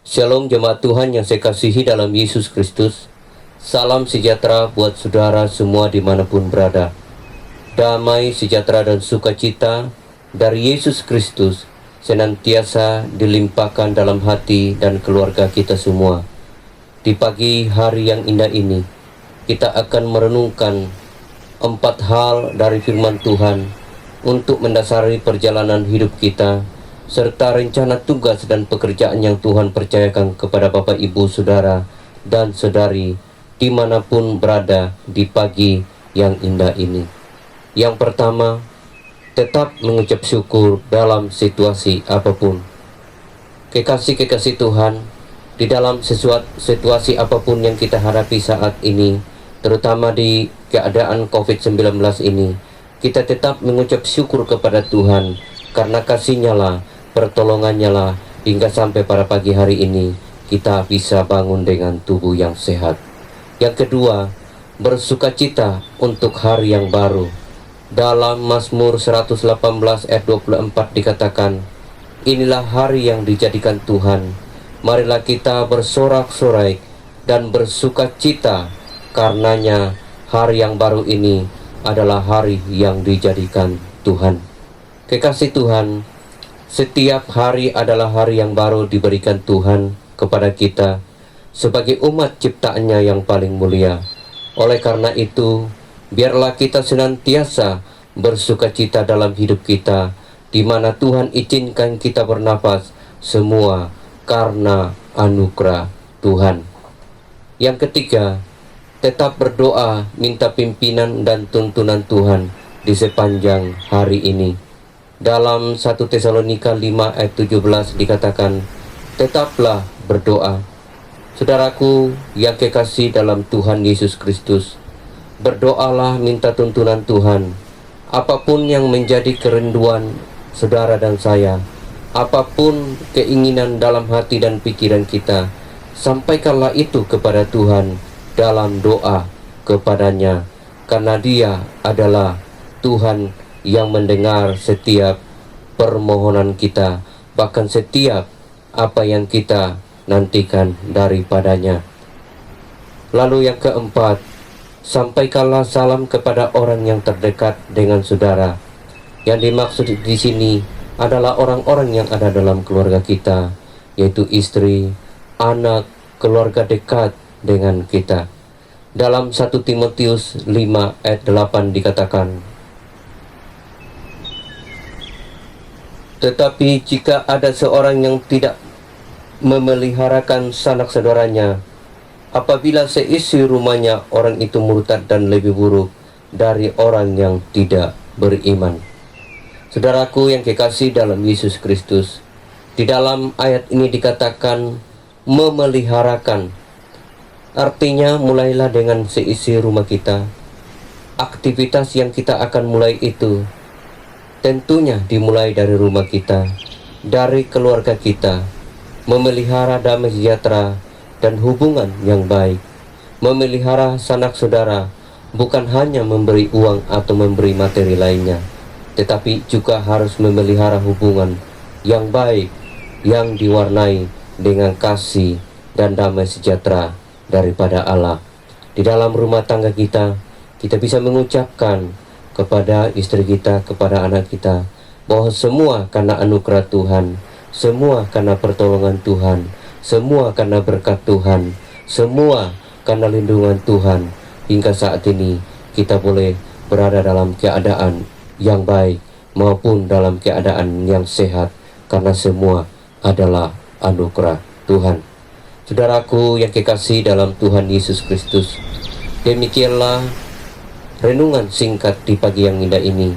Shalom jemaat Tuhan yang saya kasihi dalam Yesus Kristus. Salam sejahtera buat saudara semua dimanapun berada. Damai, sejahtera dan sukacita dari Yesus Kristus senantiasa dilimpahkan dalam hati dan keluarga kita semua. Di pagi hari yang indah ini, kita akan merenungkan 4 hal dari firman Tuhan untuk mendasari perjalanan hidup kita, serta rencana tugas dan pekerjaan yang Tuhan percayakan kepada Bapak, Ibu, Saudara, dan Saudari dimanapun berada di pagi yang indah ini. Yang pertama, tetap mengucap syukur dalam situasi apapun. Kekasih-kekasih Tuhan, di dalam situasi apapun yang kita hadapi saat ini, terutama di keadaan COVID-19 ini, kita tetap mengucap syukur kepada Tuhan, karena kasih-Nya lah, pertolongannya lah, hingga sampai pada pagi hari ini kita bisa bangun dengan tubuh yang sehat. Yang kedua, bersukacita untuk hari yang baru. Dalam Mazmur 118 ayat 24 dikatakan, inilah hari yang dijadikan Tuhan, marilah kita bersorak-sorai dan bersukacita, karenanya hari yang baru ini adalah hari yang dijadikan Tuhan. Kekasih Tuhan, setiap hari adalah hari yang baru diberikan Tuhan kepada kita sebagai umat ciptaannya yang paling mulia. Oleh karena itu, biarlah kita senantiasa bersukacita dalam hidup kita, di mana Tuhan izinkan kita bernafas, semua karena anugerah Tuhan. Yang ketiga, tetap berdoa minta pimpinan dan tuntunan Tuhan di sepanjang hari ini. Dalam 1 Tesalonika 5 ayat 17 dikatakan, tetaplah berdoa. Saudaraku yang kekasih dalam Tuhan Yesus Kristus, berdoalah minta tuntunan Tuhan. Apapun yang menjadi kerinduan saudara dan saya, apapun keinginan dalam hati dan pikiran kita, sampaikanlah itu kepada Tuhan dalam doa kepadanya, karena Dia adalah Tuhan yang mendengar setiap permohonan kita, bahkan setiap apa yang kita nantikan daripadanya. Lalu yang keempat, sampaikanlah salam kepada orang yang terdekat dengan saudara. Yang dimaksud di sini adalah orang-orang yang ada dalam keluarga kita, yaitu istri, anak, keluarga dekat dengan kita. Dalam 1 Timotius 5 ayat 8 dikatakan, tetapi jika ada seorang yang tidak memeliharakan sanak saudaranya, apabila seisi rumahnya orang itu murtad dan lebih buruk dari orang yang tidak beriman. Saudaraku yang kekasih dalam Yesus Kristus, di dalam ayat ini dikatakan memeliharakan. Artinya mulailah dengan seisi rumah kita. Aktivitas yang kita akan mulai itu tentunya dimulai dari rumah kita, dari keluarga kita. Memelihara damai sejahtera dan hubungan yang baik. Memelihara sanak saudara bukan hanya memberi uang atau memberi materi lainnya, tetapi juga harus memelihara hubungan yang baik, yang diwarnai dengan kasih dan damai sejahtera daripada Allah. Di dalam rumah tangga kita bisa mengucapkan kepada istri kita, kepada anak kita, bahwa semua karena anugerah Tuhan, semua karena pertolongan Tuhan, semua karena berkat Tuhan, semua karena lindungan Tuhan. Hingga saat ini kita boleh berada dalam keadaan yang baik maupun dalam keadaan yang sehat, karena semua adalah anugerah Tuhan. Saudaraku yang kekasih dalam Tuhan Yesus Kristus, demikianlah renungan singkat di pagi yang indah ini.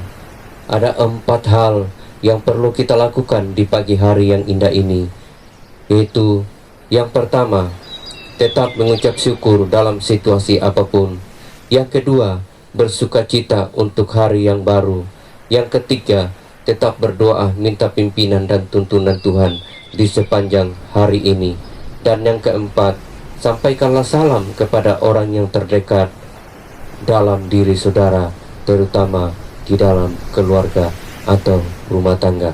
Ada 4 hal yang perlu kita lakukan di pagi hari yang indah ini, yaitu yang pertama, tetap mengucap syukur dalam situasi apapun. Yang kedua, bersukacita untuk hari yang baru. Yang ketiga, tetap berdoa minta pimpinan dan tuntunan Tuhan di sepanjang hari ini. Dan yang keempat, sampaikanlah salam kepada orang yang terdekat dalam diri saudara, terutama di dalam keluarga atau rumah tangga.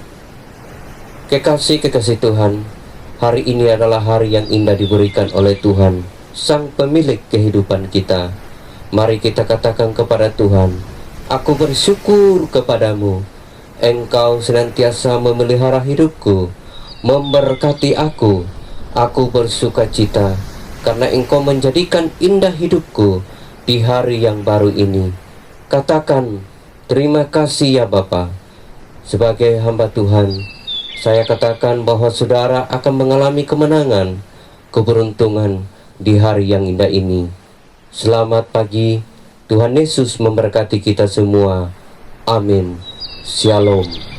Kekasih-kekasih Tuhan, Hari ini adalah hari yang indah diberikan oleh Tuhan, Sang Pemilik kehidupan kita. Mari kita katakan kepada Tuhan, aku bersyukur kepadamu. Engkau senantiasa memelihara hidupku, memberkati aku. Aku bersuka cita karena Engkau menjadikan indah hidupku di hari yang baru ini. Katakan, terima kasih ya Bapa. Sebagai hamba Tuhan, saya katakan bahwa saudara akan mengalami kemenangan, keberuntungan di hari yang indah ini. Selamat pagi, Tuhan Yesus memberkati kita semua. Amin. Shalom.